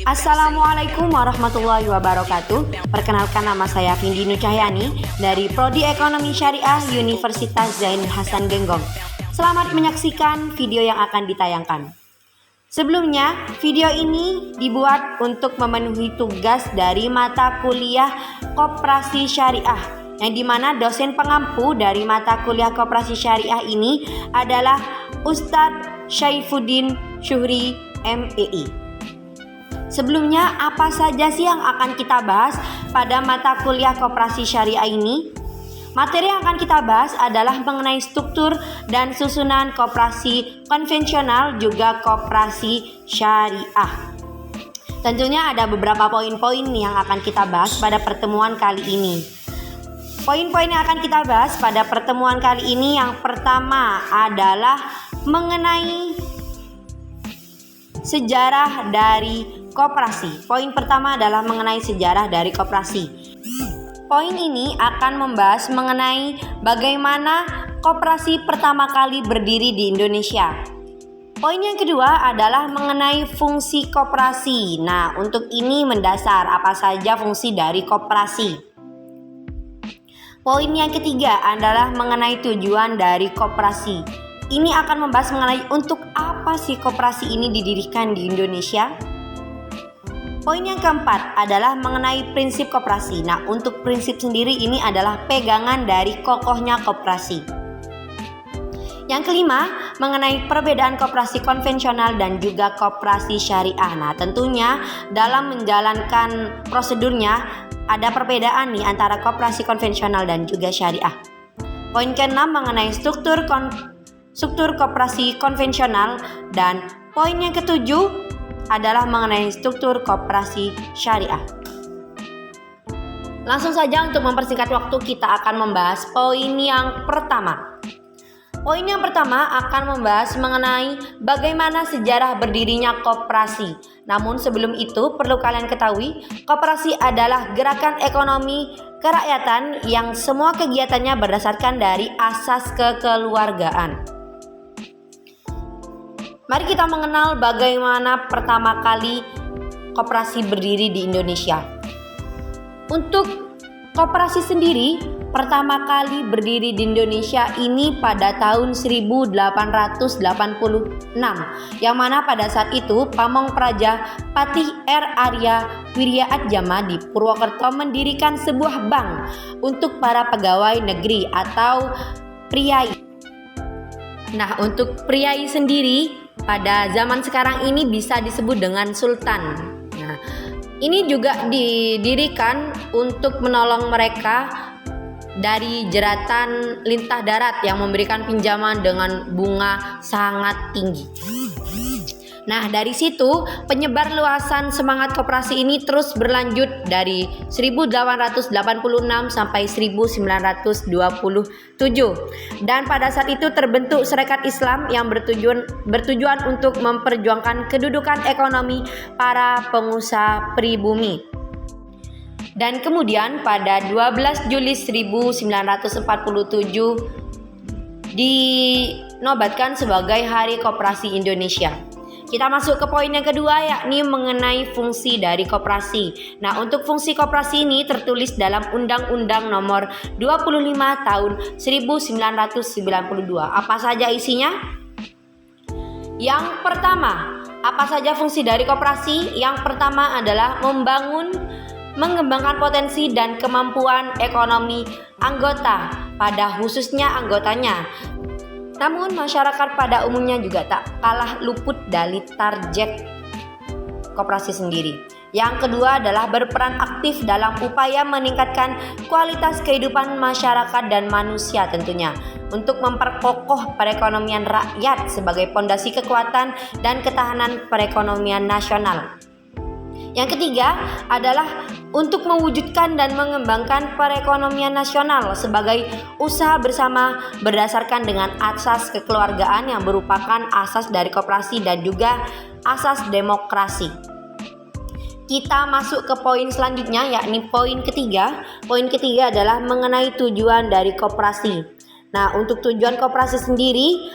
Assalamualaikum warahmatullahi wabarakatuh. Perkenalkan, nama saya Vindi Nur Cahyani dari Prodi Ekonomi Syariah Universitas Zainul Hasan Genggong. Selamat menyaksikan video yang akan ditayangkan. Sebelumnya, video ini dibuat untuk memenuhi tugas dari mata kuliah Koperasi Syariah, yang dimana dosen pengampu dari mata kuliah Koperasi Syariah ini adalah Ustadz Syaifuddin Syuhri MEI. Sebelumnya, apa saja sih yang akan kita bahas pada mata kuliah Koperasi Syariah ini? Materi yang akan kita bahas adalah mengenai struktur dan susunan koperasi konvensional juga koperasi syariah. Tentunya ada beberapa poin-poin yang akan kita bahas pada pertemuan kali ini. Poin-poin yang akan kita bahas pada pertemuan kali ini yang pertama adalah mengenai sejarah dari koperasi. Poin pertama adalah mengenai sejarah dari koperasi. Poin ini akan membahas mengenai bagaimana koperasi pertama kali berdiri di Indonesia. Poin yang kedua adalah mengenai fungsi koperasi. Nah, untuk ini mendasar apa saja fungsi dari koperasi. Poin yang ketiga adalah mengenai tujuan dari koperasi. Ini akan membahas mengenai untuk apa sih koperasi ini didirikan di Indonesia. Poin yang keempat adalah mengenai prinsip koperasi. Nah, untuk prinsip sendiri ini adalah pegangan dari kokohnya koperasi. Yang kelima, mengenai perbedaan koperasi konvensional dan juga koperasi syariah. Nah, tentunya dalam menjalankan prosedurnya ada perbedaan nih antara koperasi konvensional dan juga syariah. Poin keenam mengenai struktur koperasi konvensional, dan poin yang ketujuh adalah mengenai struktur koperasi syariah. Langsung saja untuk mempersingkat waktu, kita akan membahas poin yang pertama. Poin yang pertama akan membahas mengenai bagaimana sejarah berdirinya koperasi. Namun sebelum itu perlu kalian ketahui, koperasi adalah gerakan ekonomi kerakyatan yang semua kegiatannya berdasarkan dari asas kekeluargaan. Mari kita mengenal bagaimana pertama kali koperasi berdiri di Indonesia. Untuk koperasi sendiri, pertama kali berdiri di Indonesia ini pada tahun 1886, yang mana pada saat itu Pamong Praja Patih R. Arya Wirya Atjama di Purwokerto mendirikan sebuah bank untuk para pegawai negeri atau priai. Nah, untuk priai sendiri pada zaman sekarang ini bisa disebut dengan sultan. Nah, ini juga didirikan untuk menolong mereka dari jeratan lintah darat yang memberikan pinjaman dengan bunga sangat tinggi. Nah, dari situ penyebar luasan semangat koperasi ini terus berlanjut dari 1886 sampai 1927. Dan pada saat itu terbentuk Serikat Islam yang bertujuan untuk memperjuangkan kedudukan ekonomi para pengusaha pribumi. Dan kemudian pada 12 Juli 1947 dinobatkan sebagai Hari Koperasi Indonesia. Kita masuk ke poin yang kedua, yakni mengenai fungsi dari koperasi. Nah, untuk fungsi koperasi ini tertulis dalam Undang-Undang Nomor 25 Tahun 1992. Apa saja isinya? Yang pertama, apa saja fungsi dari koperasi? Yang pertama adalah mengembangkan potensi dan kemampuan ekonomi anggota, pada khususnya anggotanya. Namun masyarakat pada umumnya juga tak kalah luput dari target koperasi sendiri. Yang kedua adalah berperan aktif dalam upaya meningkatkan kualitas kehidupan masyarakat dan manusia, tentunya untuk memperkokoh perekonomian rakyat sebagai pondasi kekuatan dan ketahanan perekonomian nasional. Yang ketiga adalah untuk mewujudkan dan mengembangkan perekonomian nasional sebagai usaha bersama berdasarkan dengan asas kekeluargaan yang merupakan asas dari koperasi dan juga asas demokrasi. Kita masuk ke poin selanjutnya, yakni poin ketiga. Poin ketiga adalah mengenai tujuan dari koperasi. Nah, untuk tujuan koperasi sendiri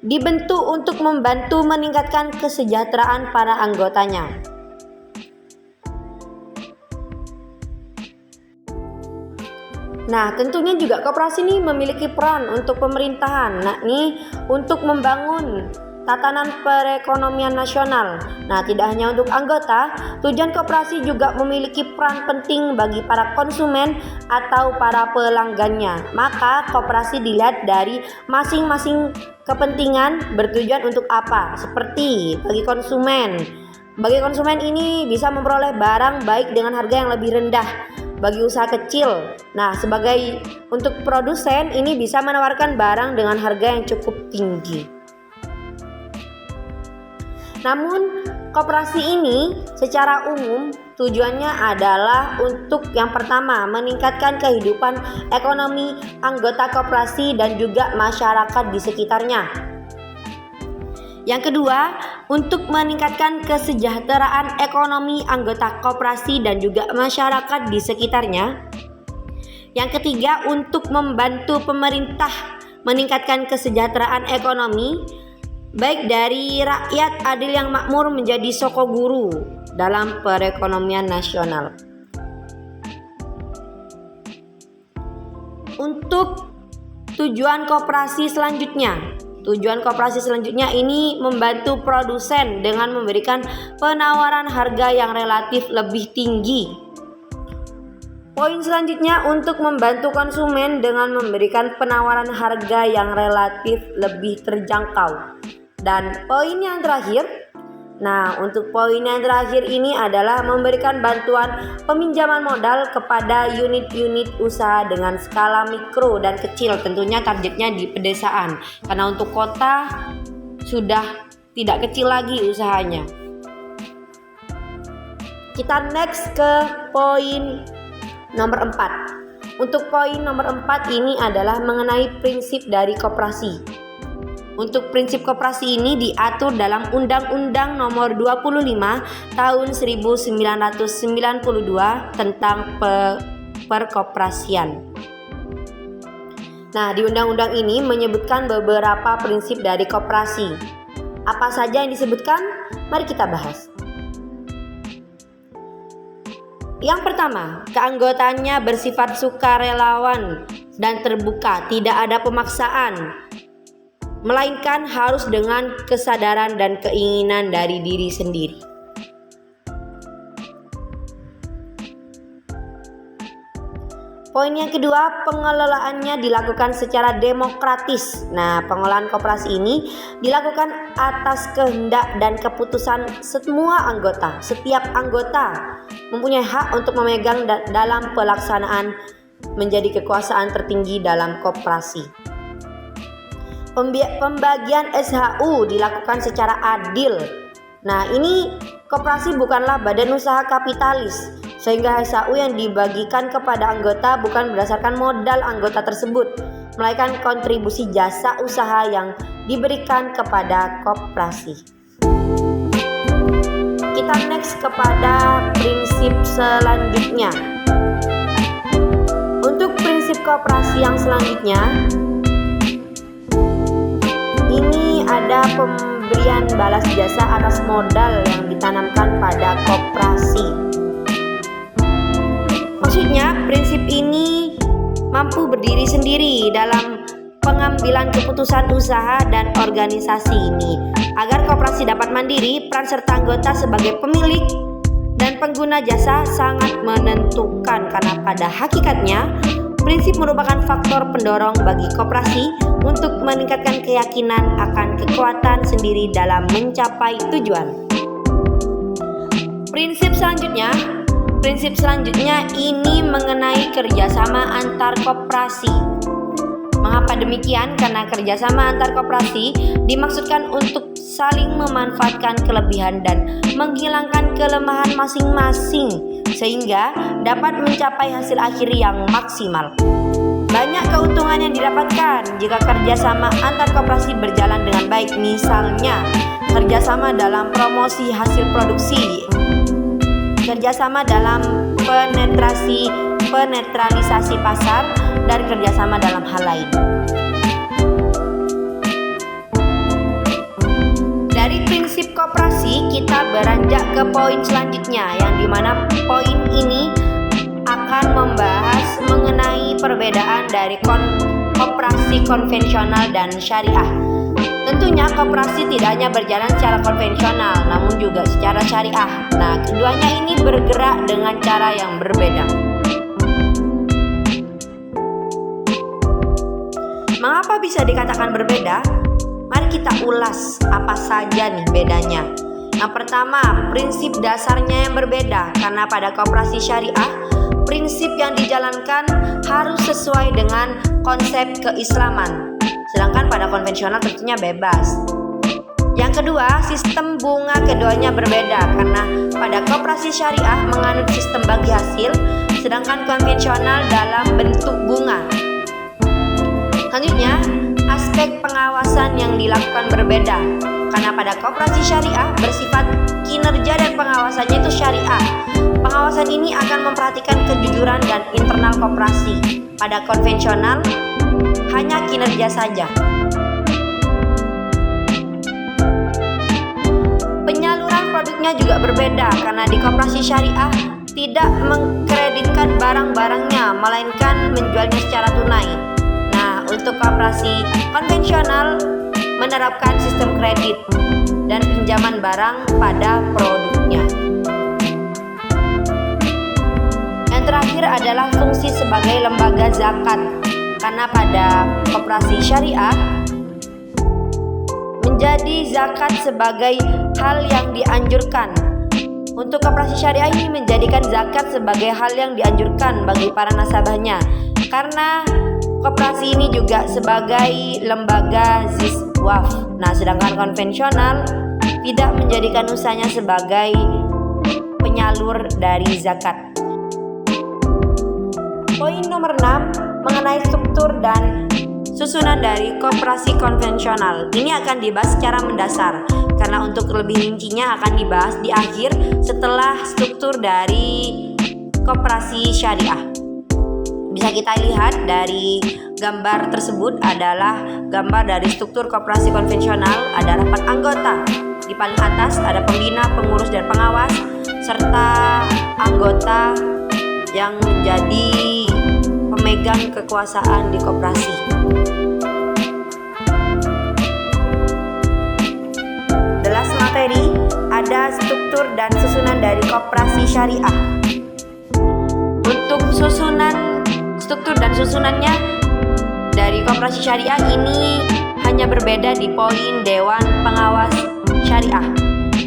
dibentuk untuk membantu meningkatkan kesejahteraan para anggotanya. Nah, tentunya juga koperasi ini memiliki peran untuk pemerintahan, untuk membangun tatanan perekonomian nasional. Nah, tidak hanya untuk anggota, tujuan koperasi juga memiliki peran penting bagi para konsumen atau para pelanggannya. Maka, koperasi dilihat dari masing-masing kepentingan bertujuan untuk apa. Seperti bagi konsumen ini bisa memperoleh barang baik dengan harga yang lebih rendah. Bagi usaha kecil, sebagai untuk produsen ini bisa menawarkan barang dengan harga yang cukup tinggi. Namun, koperasi ini secara umum tujuannya adalah untuk yang pertama, meningkatkan kehidupan ekonomi anggota koperasi dan juga masyarakat di sekitarnya. Yang kedua, untuk meningkatkan kesejahteraan ekonomi anggota koperasi dan juga masyarakat di sekitarnya. Yang ketiga, untuk membantu pemerintah meningkatkan kesejahteraan ekonomi, baik dari rakyat adil yang makmur menjadi soko guru dalam perekonomian nasional. Untuk tujuan koperasi selanjutnya ini membantu produsen dengan memberikan penawaran harga yang relatif lebih tinggi. Poin selanjutnya untuk membantu konsumen dengan memberikan penawaran harga yang relatif lebih terjangkau. Dan poin yang terakhir, untuk poin yang terakhir ini adalah memberikan bantuan peminjaman modal kepada unit-unit usaha dengan skala mikro dan kecil, tentunya targetnya di pedesaan, karena untuk kota sudah tidak kecil lagi usahanya. Kita next ke poin nomor 4. Untuk poin nomor 4 ini adalah mengenai prinsip dari koperasi. Untuk prinsip koperasi ini diatur dalam Undang-Undang Nomor 25 Tahun 1992 tentang perkoperasian. Di undang-undang ini menyebutkan beberapa prinsip dari koperasi. Apa saja yang disebutkan? Mari kita bahas. Yang pertama, keanggotaannya bersifat sukarelawan dan terbuka, tidak ada pemaksaan, melainkan harus dengan kesadaran dan keinginan dari diri sendiri. Poin yang kedua, pengelolaannya dilakukan secara demokratis. Pengelolaan koperasi ini dilakukan atas kehendak dan keputusan semua anggota. Setiap anggota mempunyai hak untuk memegang dalam pelaksanaan menjadi kekuasaan tertinggi dalam koperasi. Pembagian SHU dilakukan secara adil. Ini koperasi bukanlah badan usaha kapitalis, sehingga SHU yang dibagikan kepada anggota bukan berdasarkan modal anggota tersebut, melainkan kontribusi jasa usaha yang diberikan kepada koperasi. Kita next kepada prinsip selanjutnya. Untuk prinsip koperasi yang selanjutnya, ini ada pemberian balas jasa atas modal yang ditanamkan pada koperasi. Maksudnya, prinsip ini mampu berdiri sendiri dalam pengambilan keputusan usaha dan organisasi ini. Agar koperasi dapat mandiri, peran serta anggota sebagai pemilik dan pengguna jasa sangat menentukan, karena pada hakikatnya prinsip merupakan faktor pendorong bagi koperasi untuk meningkatkan keyakinan akan kekuatan sendiri dalam mencapai tujuan. Prinsip selanjutnya ini mengenai kerjasama antar koperasi. Mengapa demikian? Karena kerjasama antar koperasi dimaksudkan untuk saling memanfaatkan kelebihan dan menghilangkan kelemahan masing-masing, sehingga dapat mencapai hasil akhir yang maksimal. Banyak keuntungan yang didapatkan jika kerjasama antar koperasi berjalan dengan baik. Misalnya, kerjasama dalam promosi hasil produksi, kerjasama dalam penetralisasi pasar, dan kerjasama dalam hal lain. Dari prinsip koperasi, kita beranjak ke poin selanjutnya, yang dimana poin ini akan membahas mengenai perbedaan dari koperasi konvensional dan syariah. Tentunya koperasi tidak hanya berjalan secara konvensional, namun juga secara syariah. Nah, keduanya ini bergerak dengan cara yang berbeda. Mengapa bisa dikatakan berbeda? Mari kita ulas apa saja nih bedanya. Yang pertama, prinsip dasarnya yang berbeda, karena pada koperasi syariah, prinsip yang dijalankan harus sesuai dengan konsep keislaman, sedangkan pada konvensional tentunya bebas. Yang kedua, sistem bunga keduanya berbeda, karena pada koperasi syariah menganut sistem bagi hasil, sedangkan konvensional dalam bentuk bunga. Selanjutnya, aspek pengawasan yang dilakukan berbeda, karena pada koperasi syariah bersifat kinerja dan pengawasannya itu syariah. Pengawasan ini akan memperhatikan kejujuran dan internal koperasi. Pada konvensional hanya kinerja saja. Penyaluran produknya juga berbeda, karena di koperasi syariah tidak mengkreditkan barang-barangnya, melainkan menjualnya secara tunai. Nah, untuk koperasi konvensional menerapkan sistem kredit dan pinjaman barang pada produknya. Yang terakhir adalah fungsi sebagai lembaga zakat, karena pada koperasi syariah menjadi zakat sebagai hal yang dianjurkan. Untuk koperasi syariah ini menjadikan zakat sebagai hal yang dianjurkan bagi para nasabahnya, karena koperasi ini juga sebagai lembaga ziswaf. Nah, sedangkan konvensional tidak menjadikan usahanya sebagai penyalur dari zakat. Poin nomor 6 mengenai struktur dan susunan dari koperasi konvensional. Ini akan dibahas secara mendasar, karena untuk lebih rincinya akan dibahas di akhir setelah struktur dari koperasi syariah. Bisa kita lihat dari gambar tersebut adalah gambar dari struktur koperasi konvensional. Ada rapat anggota. Di paling atas ada pembina, pengurus, dan pengawas, serta anggota yang menjadi pemegang kekuasaan di koperasi. The last materi ada struktur dan susunan dari koperasi syariah. Untuk struktur dan susunannya dari koperasi syariah ini hanya berbeda di poin Dewan Pengawas Syariah.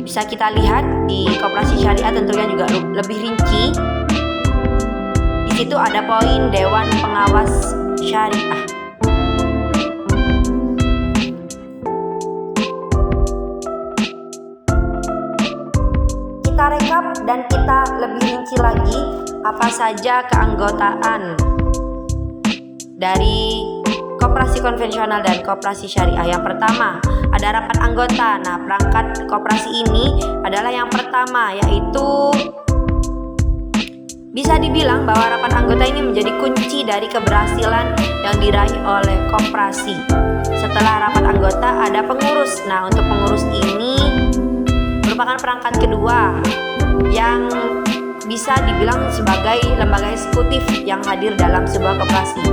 Bisa kita lihat di koperasi syariah tentunya juga lebih rinci. Di situ ada poin Dewan Pengawas Syariah. Kita rekap dan kita lebih rinci lagi apa saja keanggotaan dari koperasi konvensional dan koperasi syariah. Yang pertama, ada rapat anggota. Nah, perangkat koperasi ini adalah yang pertama, yaitu bisa dibilang bahwa rapat anggota ini menjadi kunci dari keberhasilan yang diraih oleh koperasi. Setelah rapat anggota ada pengurus. Nah, untuk pengurus ini merupakan perangkat kedua yang bisa dibilang sebagai lembaga eksekutif yang hadir dalam sebuah koperasi.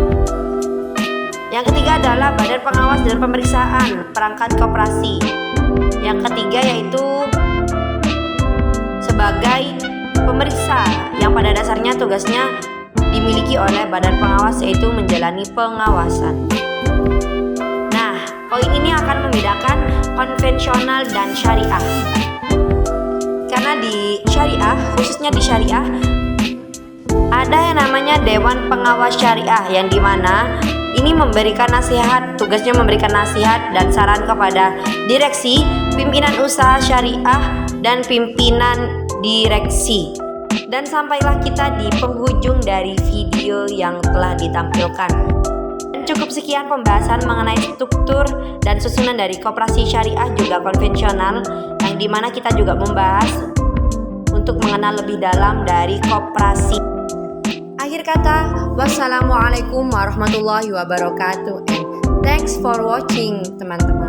Yang ketiga adalah badan pengawas dan pemeriksaan perangkat koperasi. Yang ketiga yaitu sebagai pemeriksa yang pada dasarnya tugasnya dimiliki oleh badan pengawas, yaitu menjalani pengawasan. Nah, poin ini akan membedakan konvensional dan syariah. Karena di syariah, khususnya di syariah, ada yang namanya Dewan Pengawas Syariah, yang dimana ini memberikan nasihat, tugasnya memberikan nasihat dan saran kepada direksi, pimpinan usaha syariah, dan pimpinan direksi. Dan sampailah kita di penghujung dari video yang telah ditampilkan. Dan cukup sekian pembahasan mengenai struktur dan susunan dari koperasi syariah juga konvensional, yang dimana kita juga membahas untuk mengenal lebih dalam dari koperasi. Akhir kata, wassalamualaikum warahmatullahi wabarakatuh, and thanks for watching, teman-teman.